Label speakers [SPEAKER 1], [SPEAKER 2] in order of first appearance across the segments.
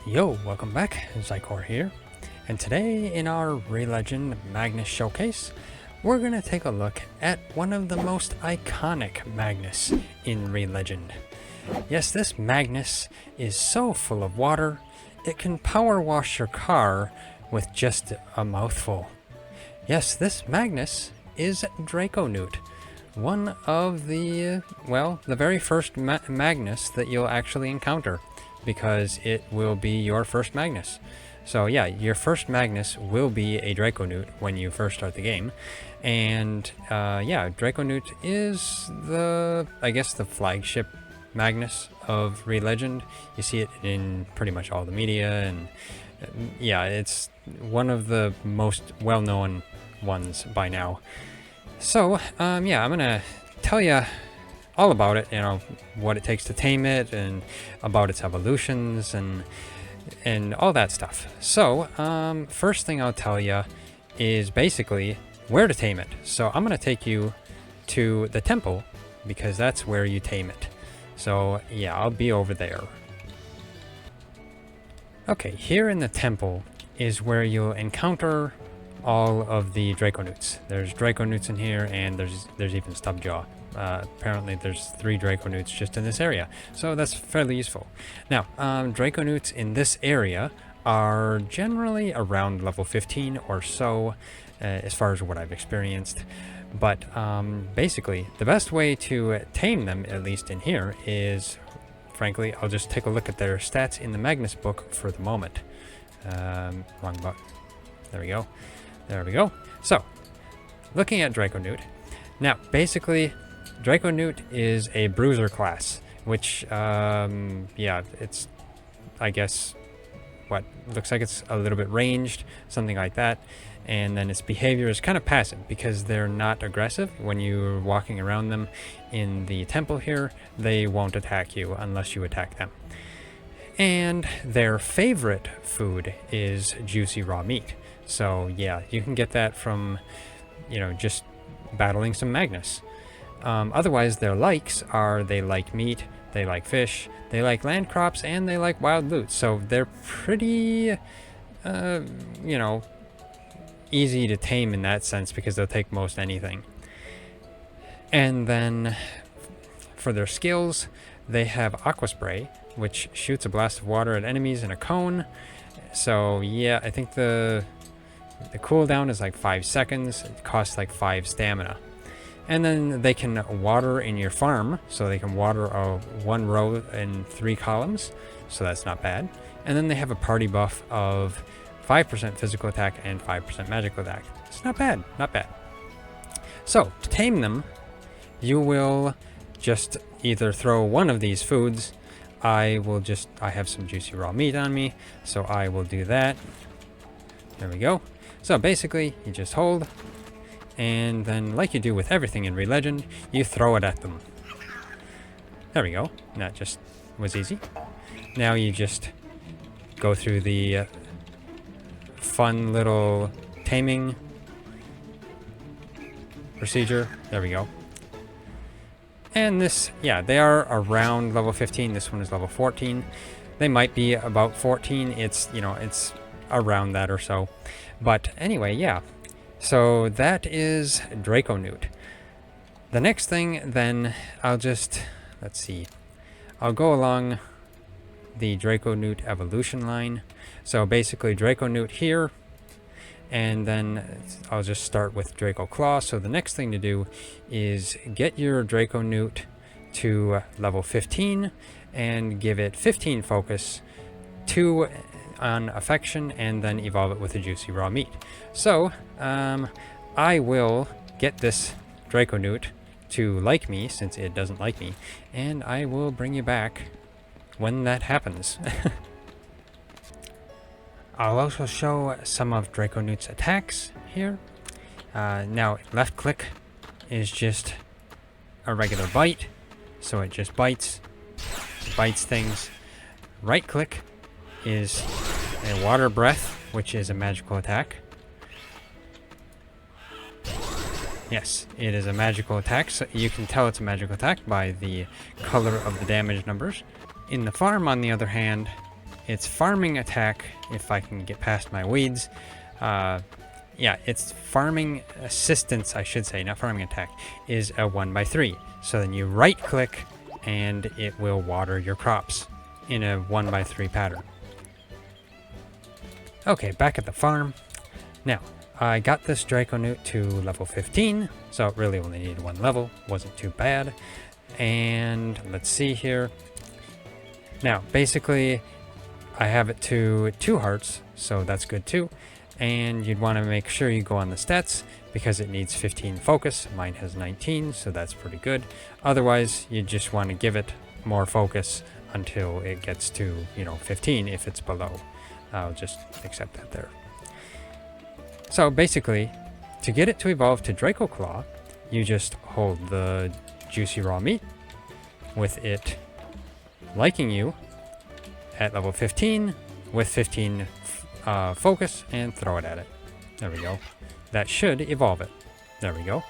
[SPEAKER 1] Yo, welcome back, Xycor here, and today in our Re-Legend Magnus showcase, we're going to take a look at one of the most iconic Magnus in Re-Legend. Yes, this Magnus is so full of water, it can power wash your car with just a mouthful. Yes, this Magnus is Draconewt, one of the very first Magnus that you'll actually encounter, because it will be your first Magnus. So yeah, your first Magnus will be a Draconewt when you first start the game. And yeah, Draconewt is the flagship Magnus of Re-Legend. You see it in pretty much all the media, and yeah, it's one of the most well-known ones by now. So yeah, I'm gonna tell you all about it, what it takes to tame it, and about its evolutions, and all that stuff. So first thing I'll tell you is basically where to tame it. So I'm going to take you to the temple, because that's where you tame it. So yeah, I'll be over there. Okay, here in the temple is where you'll encounter all of the Draconewts. There's Draconewts in here, and there's even Stubjaw. Apparently there's 3 Draconewts just in this area, so that's fairly useful. Now, Draconewts in this area are generally around level 15 or so, as far as what I've experienced. But basically, the best way to tame them, at least in here, is, frankly, I'll just take a look at their stats in the Magnus book for the moment. Wrong button. There we go. There we go. So, looking at Draconewt. Now, basically, Draconewt is a bruiser class, which, yeah, it's, I guess, looks like it's a little bit ranged, something like that. And then its behavior is kind of passive, because they're not aggressive. When you're walking around them in the temple here, they won't attack you unless you attack them. And their favorite food is juicy raw meat. So yeah, you can get that from, just battling some Magnus. Otherwise, their likes are they like meat, they like fish, they like land crops, and they like wild loot. So they're pretty, easy to tame in that sense, because they'll take most anything. And then for their skills, they have Aqua Spray, which shoots a blast of water at enemies in a cone. So yeah, I think the cooldown is like 5 seconds. It costs like 5 stamina. And then they can water in your farm, so they can water 1 row in 3 columns, so that's not bad. And then they have a party buff of 5% physical attack and 5% magical attack. It's not bad, not bad. So, to tame them, you will just either throw one of these foods. I have some juicy raw meat on me, so I will do that. There we go. So basically, you just hold, and then, like you do with everything in Re-Legend, you throw it at them. There we go. That just was easy. Now you just go through the fun little taming procedure. There we go. And this, yeah, they are around level 15. This one is level 14. They might be about 14. It's, it's around that or so. But anyway, yeah. So that is Draconewt. The next thing, then, let's see. I'll go along the Draconewt evolution line. So basically Draconewt here, and then I'll just start with Dracoclaw. So the next thing to do is get your Draconewt to level 15 and give it 15 focus, 2 on affection, and then evolve it with a juicy raw meat. So I will get this Draconewt to like me, since it doesn't like me, and I will bring you back when that happens. I'll also show some of Draconewt's attacks here. Now, left click is just a regular bite, so it just bites things. Right click is a water breath, which is a magical attack. Yes, it is a magical attack, so you can tell it's a magical attack by the color of the damage numbers. In the farm, on the other hand, its farming attack, if I can get past my weeds, yeah, its farming assistance, I should say, not farming attack, is a 1x3. So then you right click and it will water your crops in a 1x3 pattern. Okay, back at the farm. Now, I got this Draconewt to level 15, so it really only needed 1 level, wasn't too bad. And let's see here. Now, basically, I have it to 2 hearts, so that's good too. And you'd want to make sure you go on the stats because it needs 15 focus. Mine has 19, so that's pretty good. Otherwise, you just want to give it more focus until it gets to, 15 if it's below. I'll just accept that there. So basically, to get it to evolve to Dracoclaw, you just hold the juicy raw meat with it liking you at level 15 with 15 focus and throw it at it. There we go. That should evolve it. There we go.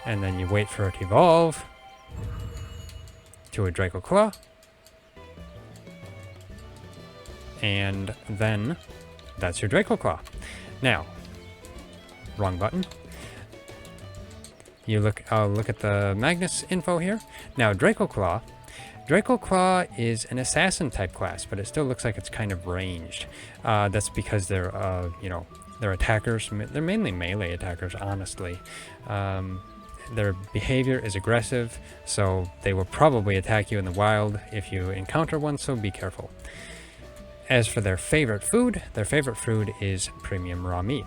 [SPEAKER 1] And then you wait for it to evolve to a Dracoclaw. And then that's your Dracoclaw. Now, wrong button. I'll look at the Magnus info here. Now, Dracoclaw is an assassin type class, but it still looks like it's kind of ranged. That's because they're attackers. They're mainly melee attackers, honestly. Their behavior is aggressive, so they will probably attack you in the wild if you encounter one, so be careful. As for their favorite food is premium raw meat.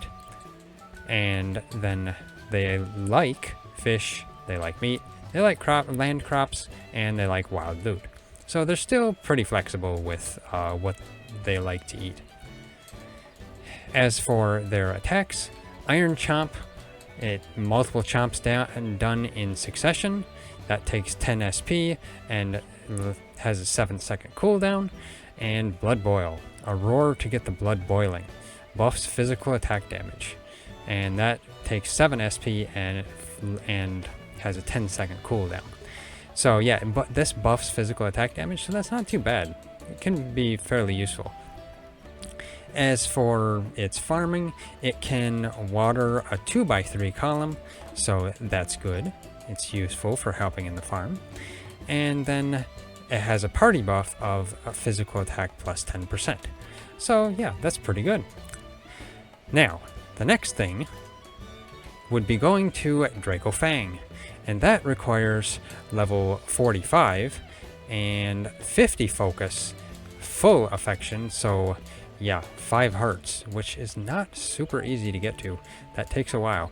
[SPEAKER 1] And then they like fish, they like meat, they like land crops, and they like wild loot. So they're still pretty flexible with what they like to eat. As for their attacks, Iron Chomp, multiple chomps done in succession. That takes 10 SP and has a 7-second cooldown. And Blood Boil, a roar to get the blood boiling. Buffs physical attack damage. And that takes 7 SP and has a 10-second cooldown. So yeah, but this buffs physical attack damage, so that's not too bad. It can be fairly useful. As for its farming, it can water a 2x3 column, so that's good. It's useful for helping in the farm. And then it has a party buff of a physical attack plus 10%. So yeah, that's pretty good. Now, the next thing would be going to Dracofang, and that requires level 45 and 50 focus, full affection, so yeah, 5 hearts, which is not super easy to get to. That takes a while.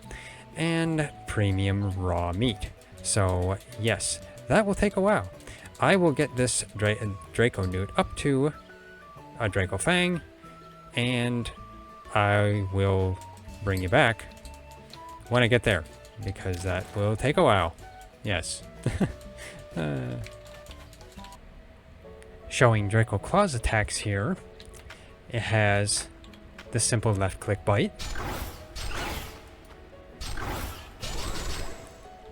[SPEAKER 1] And premium raw meat. So yes, that will take a while. I will get this Draconewt up to a Dracofang, and I will bring you back when I get there, because that will take a while. Yes. Showing Dracoclaw's attacks here. It has the simple left click bite.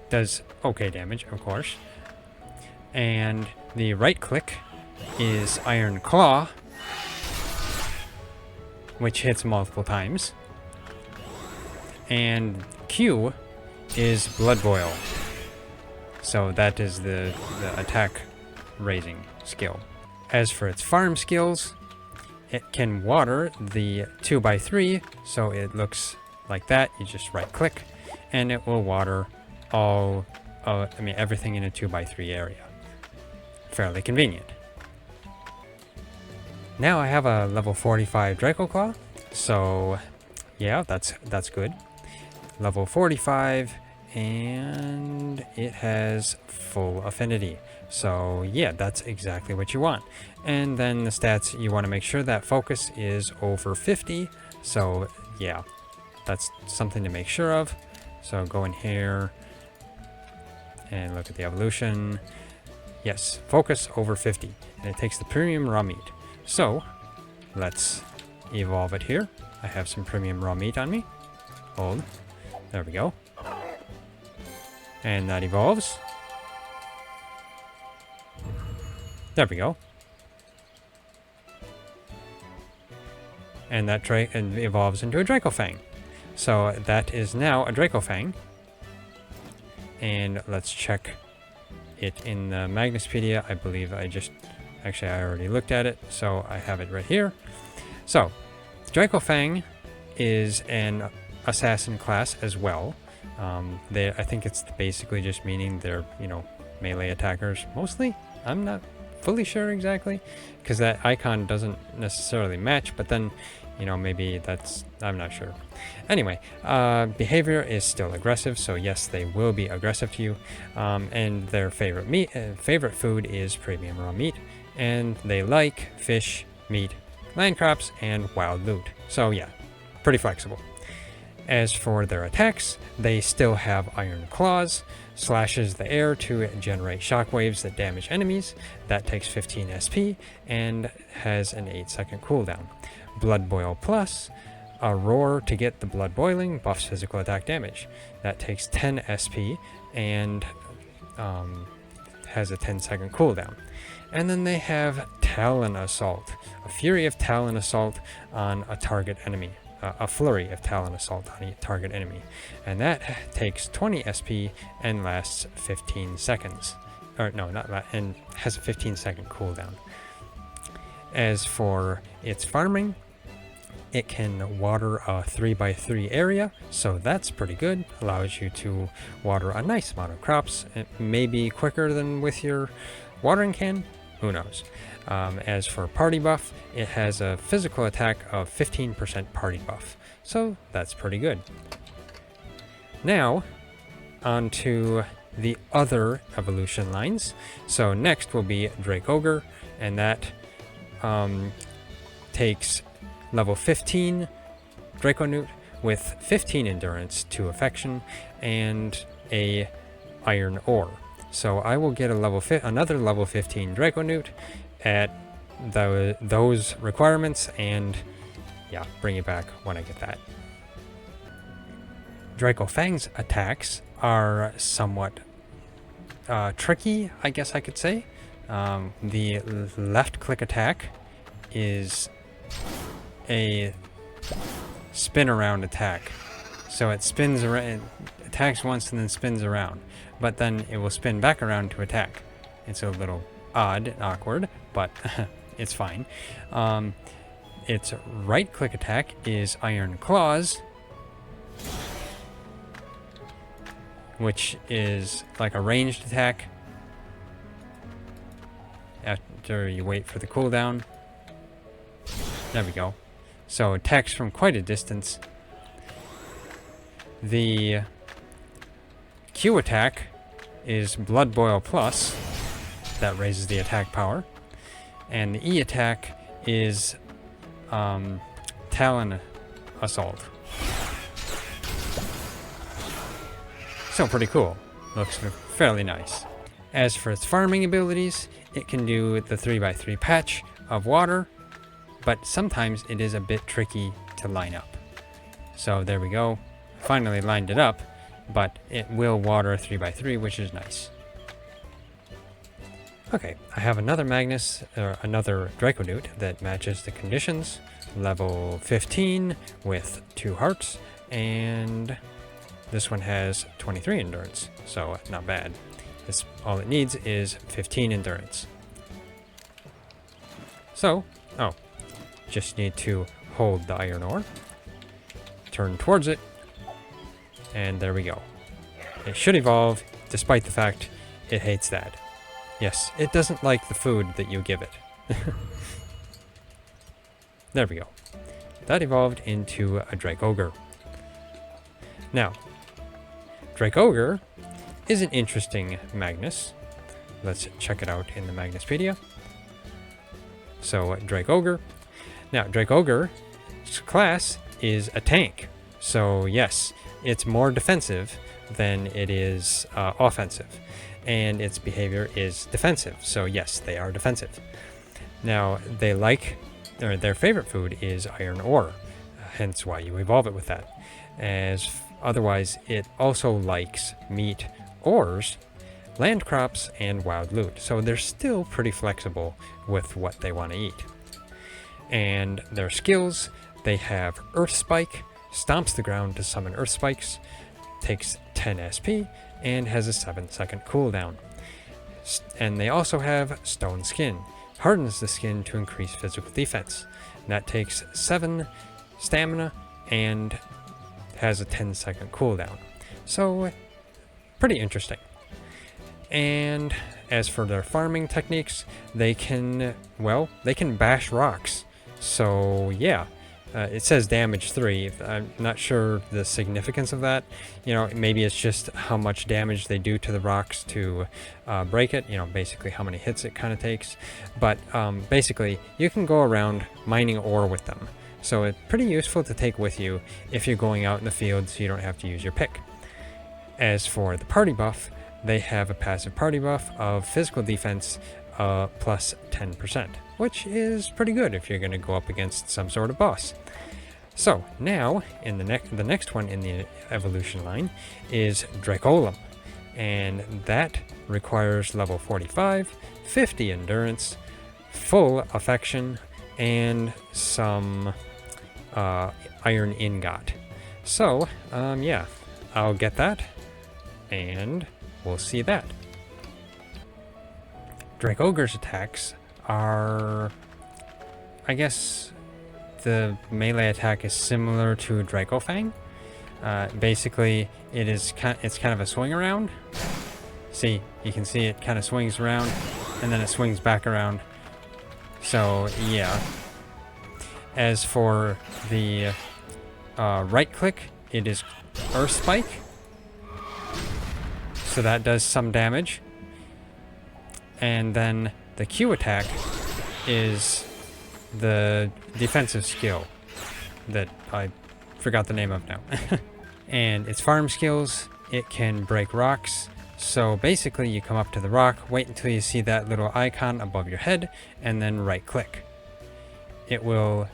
[SPEAKER 1] Does okay damage, of course. And the right click is Iron Claw, which hits multiple times. And Q is Blood Boil. So that is the attack raising skill. As for its farm skills, it can water the 2x3, so it looks like that. You just right click and it will water everything in a 2x3 area. Fairly convenient. Now I have a level 45 Dracoclaw, so yeah, that's good. Level 45, and it has full affinity. So yeah, that's exactly what you want. And then the stats, you want to make sure that focus is over 50. So yeah, that's something to make sure of. So go in here and look at the evolution. Yes, focus over 50. And it takes the premium raw meat. So let's evolve it here. I have some premium raw meat on me. Hold. There we go. And that evolves. There we go. and that evolves into a Dracofang. So that is now a Dracofang. And let's check it in the Magnuspedia. I believe I already looked at it, so I have it right here. So, Dracofang is an assassin class as well. I think it's basically just meaning they're, melee attackers mostly. I'm not fully sure exactly, because that icon doesn't necessarily match, but then, maybe I'm not sure. Anyway, behavior is still aggressive, so yes, they will be aggressive to you. And their favorite food is premium raw meat, and they like fish, meat, land crops, and wild loot. So yeah, pretty flexible. As for their attacks, they still have Iron Claws, slashes the air to generate shockwaves that damage enemies. That takes 15 SP and has an 8-second cooldown. Blood Boil Plus, a roar to get the blood boiling, buffs physical attack damage. That takes 10 SP and has a 10-second cooldown. And then they have Talon Assault, a Fury of Talon Assault on a target enemy. A Flurry of Talon Assault on a target enemy. And that takes 20 SP and lasts 15 seconds. And has a 15-second cooldown. As for its farming, it can water a 3x3 area, so that's pretty good. Allows you to water a nice amount of crops. It may be quicker than with your watering can, who knows. As for party buff, it has a physical attack of 15% party buff, so that's pretty good. Now, on to the other evolution lines. So next will be Dracogre, and that takes level 15 Draconewt with 15 endurance, 2 affection, and a iron ore. So I will get another level 15 Draconewt at those requirements, and yeah, bring it back when I get that. Dracofang's attacks are somewhat tricky, I guess I could say. The left click attack is a spin around attack. So it spins around, it attacks once and then spins around, but then it will spin back around to attack. It's a little odd and awkward, but it's fine. Its right click attack is Iron Claws, which is like a ranged attack after you wait for the cooldown. There we go. So attacks from quite a distance. The Q attack is Blood Boil Plus. That raises the attack power. And the E attack is Talon Assault. So pretty cool. Looks fairly nice. As for its farming abilities, it can do the 3x3 patch of water, but sometimes it is a bit tricky to line up. So there we go. Finally lined it up, but it will water 3x3, which is nice. Okay, I have another Magnus, or another Draconewt that matches the conditions. Level 15 with 2 hearts, and this one has 23 endurance, so not bad. All it needs is 15 endurance. So, just need to hold the iron ore, turn towards it, and there we go. It should evolve, despite the fact it hates that. Yes, it doesn't like the food that you give it. There we go. That evolved into a Dracogre. Now, Dracogre is an interesting Magnus. Let's check it out in the Magnuspedia. So, Dracogre. Now, Dracogre's class is a tank. So, yes, it's more defensive than it is offensive. And its behavior is defensive. So, yes, they are defensive. Now, their favorite food is iron ore. Hence why you evolve it with that. Otherwise, it also likes meat, ores, land crops, and wild loot. So they're still pretty flexible with what they want to eat. And their skills, They have Earth Spike, stomps the ground to summon Earth Spikes, takes 10 SP, and has a 7-second cooldown. And they also have Stone Skin, hardens the skin to increase physical defense. And that takes 7 stamina and has a 10-second cooldown. So, pretty interesting. And as for their farming techniques, they can bash rocks. So yeah, it says damage 3. I'm not sure the significance of that. You know, maybe it's just how much damage they do to the rocks to break it. You know, basically how many hits it kind of takes. But basically, you can go around mining ore with them. So it's pretty useful to take with you if you're going out in the field so you don't have to use your pick. As for the party buff, they have a passive party buff of physical defense plus 10%, which is pretty good if you're going to go up against some sort of boss. So now, in the next one in the evolution line is Dracolem, and that requires level 45, 50 endurance, full affection, and some iron ingot. So, yeah, I'll get that, and we'll see that. Dracogre's attacks are, I guess, the melee attack is similar to Dracofang. Basically, it's kind of a swing around. See, you can see it kind of swings around, and then it swings back around. So yeah. As for the right click, it is Earth Spike. So that does some damage. And then the Q attack is the defensive skill that I forgot the name of now. And its farm skills, it can break rocks. So basically you come up to the rock, wait until you see that little icon above your head, and then right click. It will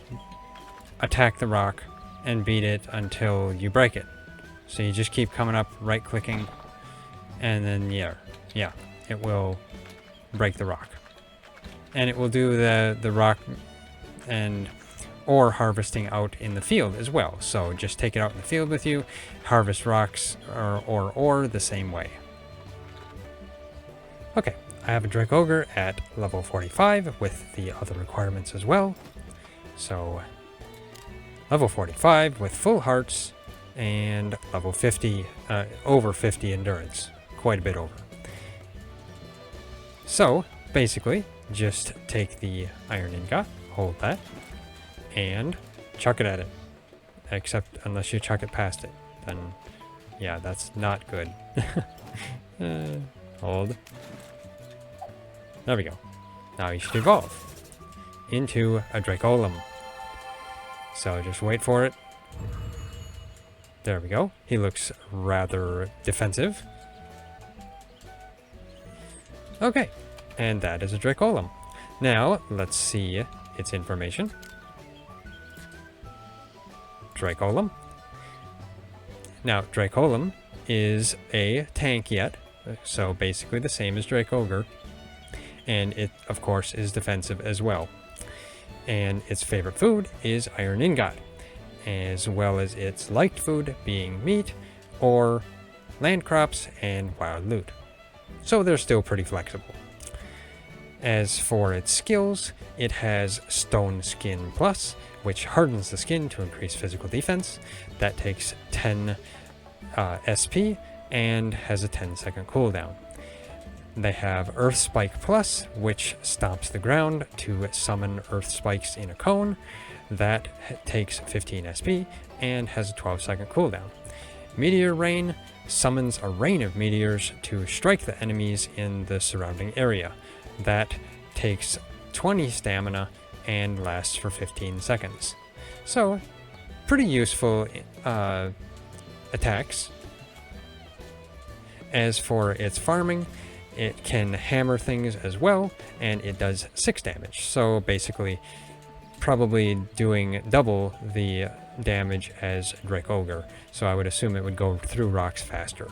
[SPEAKER 1] attack the rock and beat it until you break it. So you just keep coming up, right clicking, and then yeah, it will break the rock. And it will do the rock and ore harvesting out in the field as well. So just take it out in the field with you, harvest rocks or ore the same way. Okay, I have a Dracogre at level 45 with the other requirements as well. So level 45 with full hearts and level 50, over 50 endurance, quite a bit over. So basically, just take the iron ingot, hold that, and chuck it at it. Except unless you chuck it past it, then yeah, that's not good. Hold. There we go. Now you should evolve into a Dracolem. So just wait for it. There we go. He looks rather defensive. Okay, and that is a Dracolem. Now, let's see its information. Dracolem. Now, Dracolem is a tank yet, so basically the same as Dracogre, and it, of course, is defensive as well. And its favorite food is iron ingot, as well as its liked food being meat or land crops and wild loot. So they're still pretty flexible. As for its skills, it has Stone Skin Plus, which hardens the skin to increase physical defense. That takes 10 SP and has a 10-second cooldown. They have Earth Spike Plus, which stomps the ground to summon Earth Spikes in a cone. That takes 15 SP and has a 12-second cooldown. Meteor Rain summons a rain of meteors to strike the enemies in the surrounding area. That takes 20 stamina and lasts for 15 seconds. So, pretty useful attacks. As for its farming, it can hammer things as well, and it does 6 damage. So basically, probably doing double the damage as Dracogre. So I would assume it would go through rocks faster.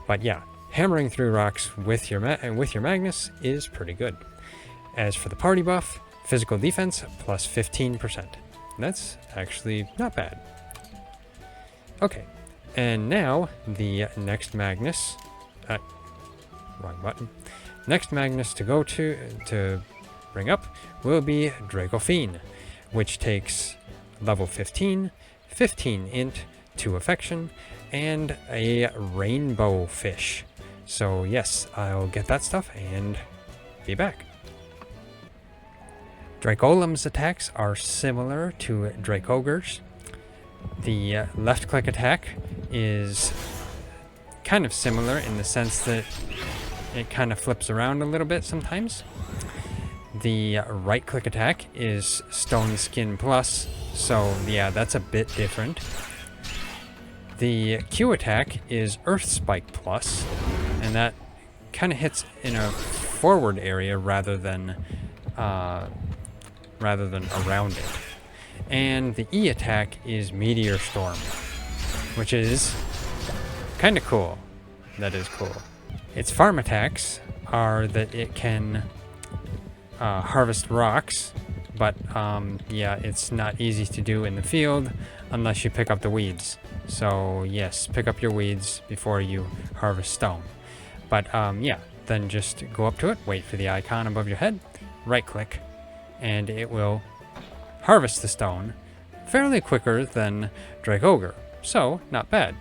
[SPEAKER 1] But yeah, hammering through rocks with your Magnus is pretty good. As for the party buff, physical defense plus 15%. That's actually not bad. Okay, and now the next Magnus, wrong button. Next Magnus to go to bring up will be Dracophene, which takes level 15, 15 int, 2 affection, and a rainbow fish. So yes, I'll get that stuff and be back. Dracolem's attacks are similar to Dracogre's. The left click attack is kind of similar in the sense that it kind of flips around a little bit sometimes. The right click attack is Stone Skin Plus, so yeah, that's a bit different. The Q attack is Earth Spike Plus, and that kind of hits in a forward area rather than around it. And the E attack is Meteor Storm, which is kind of cool. That is cool. Its farm attacks are that it can harvest rocks, but yeah, it's not easy to do in the field unless you pick up the weeds. So yes, pick up your weeds before you harvest stone. But yeah, then just go up to it, wait for the icon above your head, right click, and it will harvest the stone fairly quicker than Dracogre, so not bad.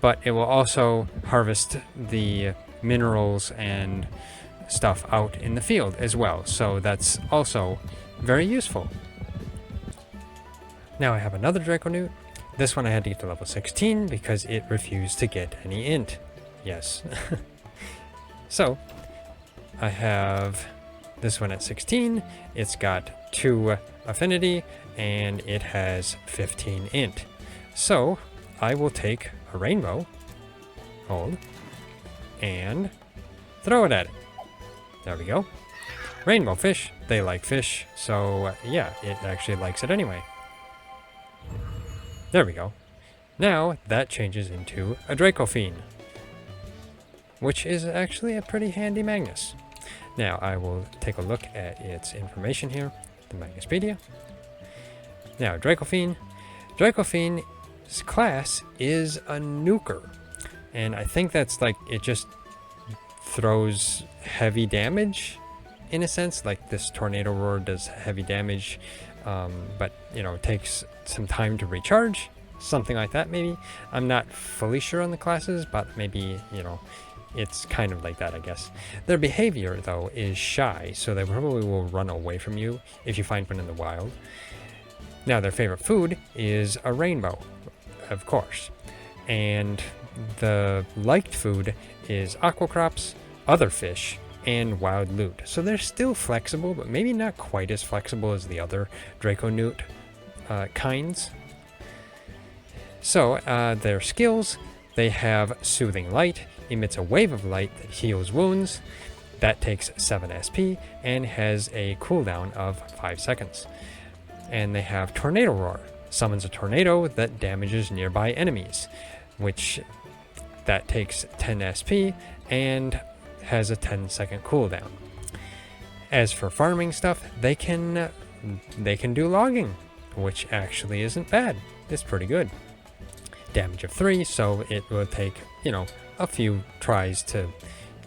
[SPEAKER 1] But it will also harvest the minerals and stuff out in the field as well, so that's also very useful. Now I have another Draconewt. This one I had to get to level 16 because it refused to get any int. Yes. So I have this one at 16. It's got 2 affinity and it has 15 int. So I will take a rainbow, hold, and throw it at it. There we go. Rainbow fish, they like fish, so yeah, it actually likes it anyway. There we go. Now that changes into a Dracophene, which is actually a pretty handy Magnus. Now I will take a look at its information here, the Magnuspedia. Now Dracophene. Dracophene's class is a nuker, and I think that's like it just throws heavy damage in a sense, like this tornado roar does heavy damage, but you know, it takes some time to recharge, something like that maybe. I'm not fully sure on the classes, but maybe, you know, it's kind of like that, I guess. Their behavior though is shy, so they probably will run away from you if you find one in the wild. Now their favorite food is a rainbow, of course, and the liked food is aqua crops, other fish, and wild loot. So they're still flexible, but maybe not quite as flexible as the other Draconewt kinds. So their skills, they have Soothing Light, emits a wave of light that heals wounds. That takes 7 SP and has a cooldown of 5 seconds. And they have Tornado Roar, summons a tornado that damages nearby enemies, which that takes 10 SP and has a 10-second cooldown. As for farming stuff, they can do logging, which actually isn't bad. It's pretty good. Damage of 3, so it will take, you know, a few tries to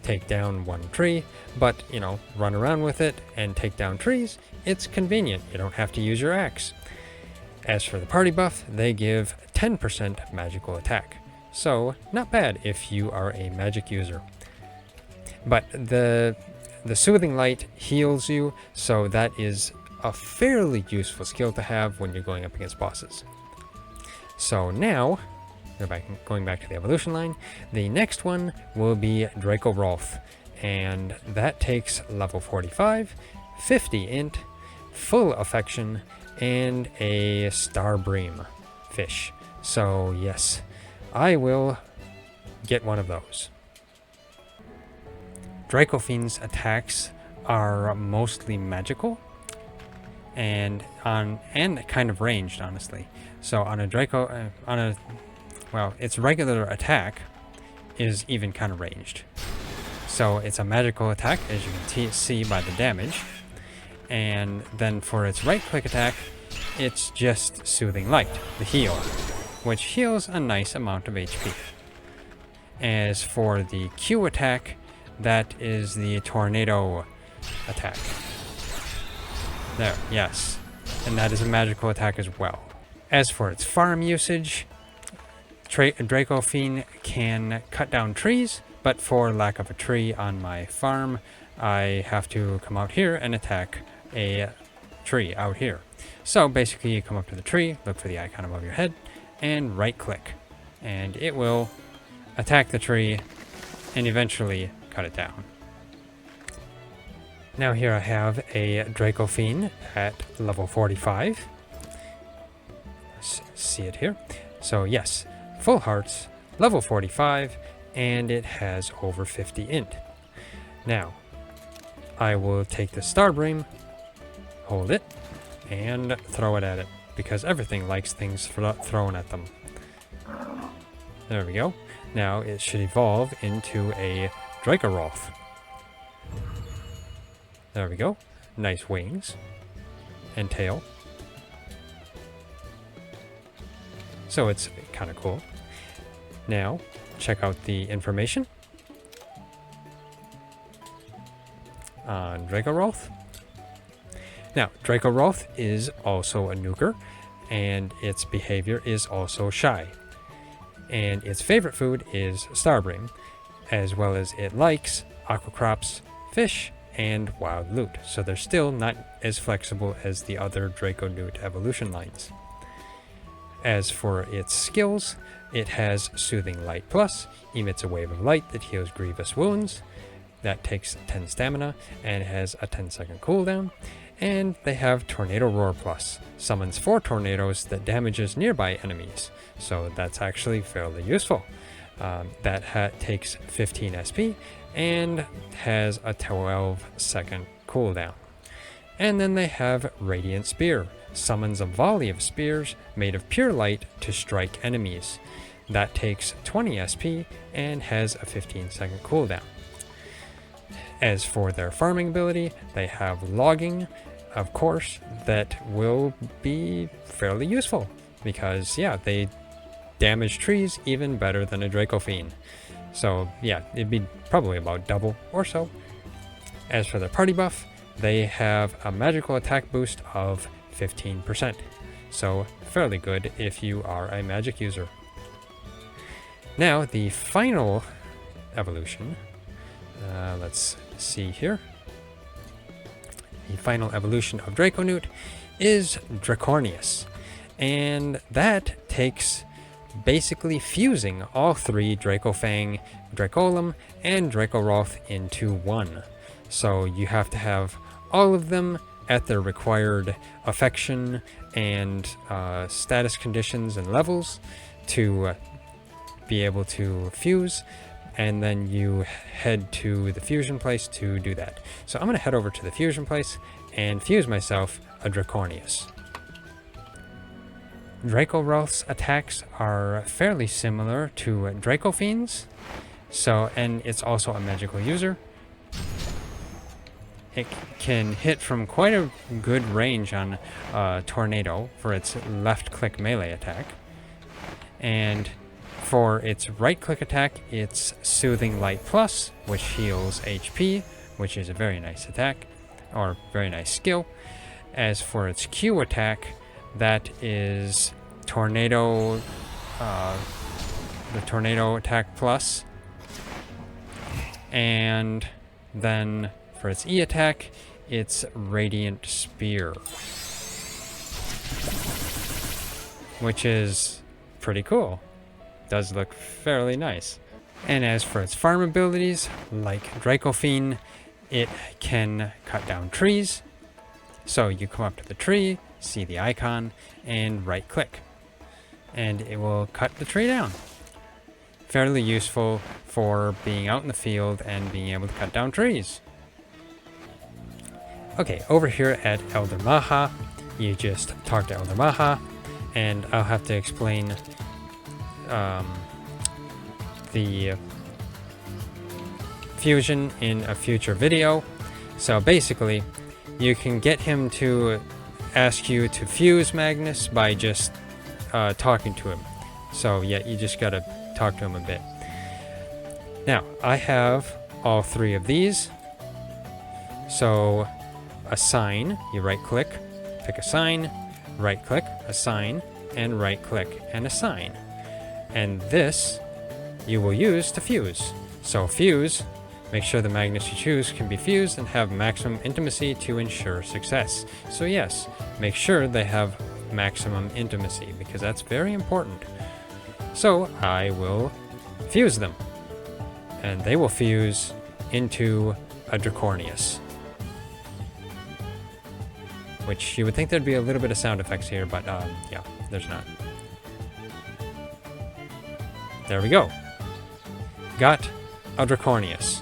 [SPEAKER 1] take down one tree, but, you know, run around with it and take down trees. It's convenient. You don't have to use your axe. As for the party buff, they give 10% magical attack. So, not bad if you are a magic user. But the Soothing Light heals you, so that is a fairly useful skill to have when you're going up against bosses. So now, going back to the evolution line, the next one will be Dracoralth, and that takes level 45, 50 int, full affection, and a Starbream fish. So yes, I will get one of those. Dracophene's attacks are mostly magical and kind of ranged, honestly. So on a well, its regular attack is even kind of ranged. So it's a magical attack, as you can see by the damage. And then for its right click attack, it's just Soothing Light, the heal, which heals a nice amount of HP. As for the Q attack, that is the Tornado attack. There, yes. And that is a magical attack as well. As for its farm usage, Dracophene can cut down trees, but for lack of a tree on my farm, I have to come out here and attack a tree out here. So basically you come up to the tree, look for the icon above your head, and right click. And it will attack the tree and eventually cut it down. Now here I have a Dracophene at level 45. Let's see it here. So yes, full hearts, level 45, and it has over 50 int. Now, I will take the Starbeam, hold it, and throw it at it, because everything likes things thrown at them. There we go. Now it should evolve into a Dracoralth. There we go. Nice wings and tail. So it's kind of cool. Now, check out the information on Dracoralth. Now, Dracoralth is also a nuker, and its behavior is also shy. And its favorite food is Starbeam, as well as it likes aqua crops, fish, and wild loot. So they're still not as flexible as the other Draconewt evolution lines. As for its skills, it has Soothing Light Plus, emits a wave of light that heals grievous wounds. That takes 10 stamina and has a 10-second cooldown. And they have Tornado Roar Plus, summons 4 tornadoes that damages nearby enemies. So that's actually fairly useful. That takes 15 SP and has a 12-second cooldown. And then they have Radiant Spear, summons a volley of spears made of pure light to strike enemies. That takes 20 SP and has a 15-second cooldown. As for their farming ability, they have Logging, of course, that will be fairly useful because, yeah, they damage trees even better than a Dracophene. So, yeah, it'd be probably about double or so. As for their party buff, they have a magical attack boost of 15%. So, fairly good if you are a magic user. Now, the final evolution. Let's see here. The final evolution of Draconewt is Dracorneus. And that takes basically fusing all 3 Dracofang, Dracolem, and Dracoralth into one. So you have to have all of them at their required affection and status conditions and levels to be able to fuse, and then you head to the fusion place to do that. So I'm going to head over to the fusion place and fuse myself a Dracorneus. Dracoralth's attacks are fairly similar to Dracophene's, and it's also a magical user. It can hit from quite a good range on Tornado for its left-click melee attack. And for its right-click attack, it's Soothing Light Plus, which heals HP, which is a very nice attack, or very nice skill. As for its Q attack, that is Tornado, the Tornado attack plus. And then for its E attack, it's Radiant Spear, which is pretty cool. Does look fairly nice. And as for its farm abilities, like Dracophene, it can cut down trees. So you come up to the tree, see the icon, and right click. And it will cut the tree down. Fairly useful for being out in the field and being able to cut down trees. Okay, over here at Elder Maha, you just talk to Elder Maha, and I'll have to explain the fusion in a future video. So basically, you can get him to ask you to fuse Magnus by just talking to him. So yeah, you just gotta talk to him a bit. Now, I have all 3 of these. So, assign, you right click, pick assign, right click, assign, and right click, and assign. And this you will use to fuse. So fuse, make sure the Magnus you choose can be fused and have maximum intimacy to ensure success. So yes, make sure they have maximum intimacy because that's very important. So I will fuse them. And they will fuse into a Dracorneus. Which you would think there'd be a little bit of sound effects here, but yeah, there's not. There we go. Got a Dracorneus.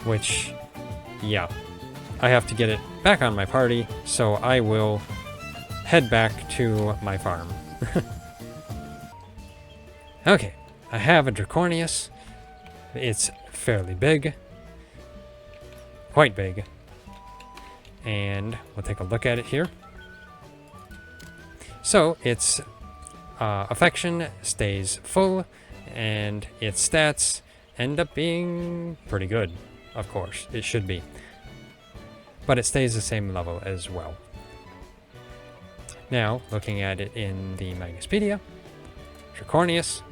[SPEAKER 1] Which, yeah, I have to get it back on my party, so I will head back to my farm. Okay, I have a Dracorneus. It's fairly big. Quite big. And we'll take a look at it here. So its affection stays full, and its stats end up being pretty good. Of course, it should be. But it stays the same level as well. Now, looking at it in the Magnuspedia, Dracorneus.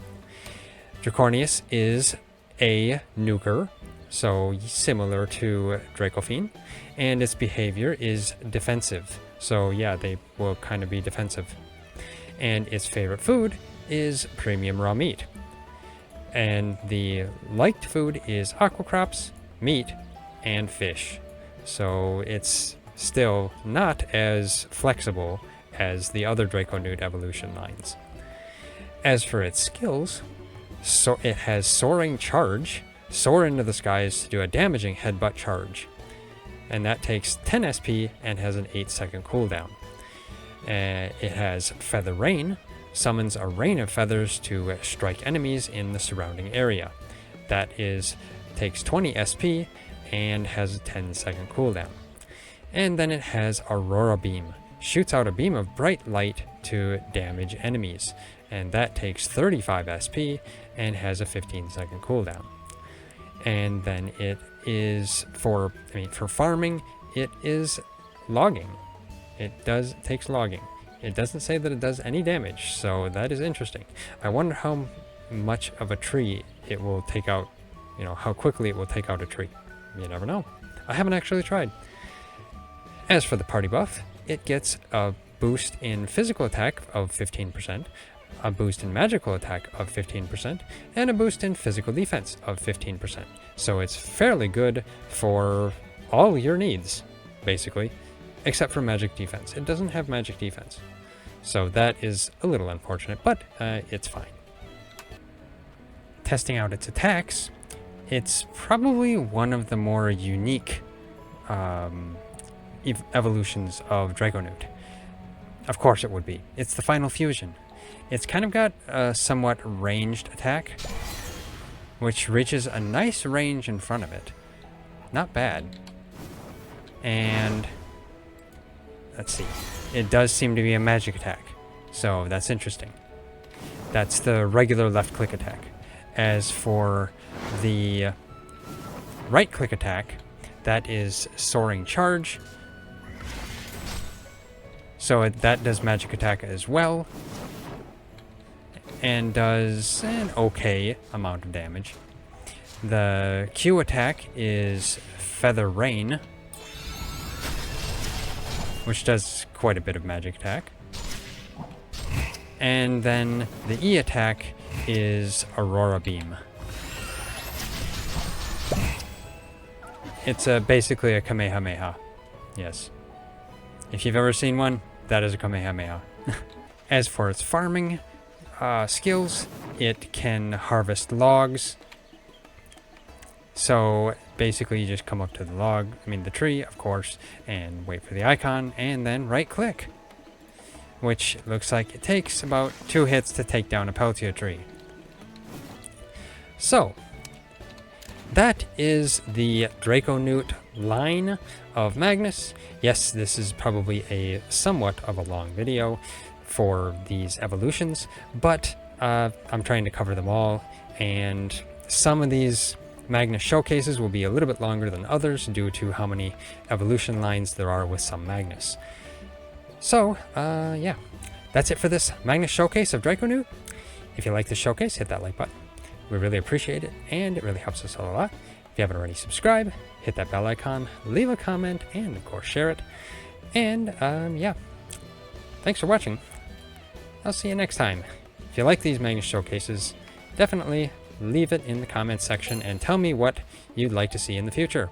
[SPEAKER 1] Dracorneus is a nuker, so similar to Dracophene, and its behavior is defensive. So yeah, they will kind of be defensive. And its favorite food is premium raw meat. And the liked food is aqua crops, meat, and fish. So it's still not as flexible as the other Draconewt evolution lines. As for its skills, so it has soaring charge, soar into the skies to do a damaging headbutt charge. And that takes 10 SP and has an 8-second cooldown. It has Feather Rain, summons a rain of feathers to strike enemies in the surrounding area. That takes 20 SP and has a 10-second cooldown. And then it has Aurora Beam, shoots out a beam of bright light to damage enemies. And that takes 35 SP and has a 15-second cooldown. And then it is for farming, it is logging. It takes logging. It doesn't say that it does any damage, so that is interesting. I wonder how much of a tree it will take out, how quickly it will take out a tree. You never know. I haven't actually tried. As for the party buff, it gets a boost in physical attack of 15%, a boost in magical attack of 15%, and a boost in physical defense of 15%. So it's fairly good for all your needs, basically, except for magic defense. It doesn't have magic defense. So that is a little unfortunate, but it's fine. Testing out its attacks, it's probably one of the more unique evolutions of Draconewt. Of course it would be. It's the final fusion. It's kind of got a somewhat ranged attack, which reaches a nice range in front of it. Not bad. And let's see. It does seem to be a magic attack, so that's interesting. That's the regular left-click attack. As for the right-click attack, that is Soaring Charge. So that does magic attack as well, and does an okay amount of damage. The Q attack is Feather Rain, which does quite a bit of magic attack. And then the E attack is Aurora Beam. It's basically a Kamehameha. Yes. If you've ever seen one, that is a Kamehameha. As for its farming skills, it can harvest logs. So basically you just come up to the tree, of course, and wait for the icon, and then right click. Which looks like it takes about 2 hits to take down a Peltia tree. So, that is the Draconewt line of Magnus. Yes, this is probably a somewhat of a long video for these evolutions, but I'm trying to cover them all, and some of these Magnus showcases will be a little bit longer than others due to how many evolution lines there are with some Magnus. So, yeah, that's it for this Magnus showcase of Draconewt. If you like this showcase, hit that like button. We really appreciate it, and it really helps us out a lot. If you haven't already subscribed, hit that bell icon, leave a comment, and of course share it. And, yeah, thanks for watching. I'll see you next time. If you like these Magnus showcases, definitely leave it in the comments section and tell me what you'd like to see in the future,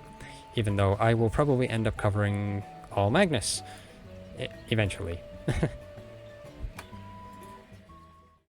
[SPEAKER 1] even though I will probably end up covering all Magnus eventually.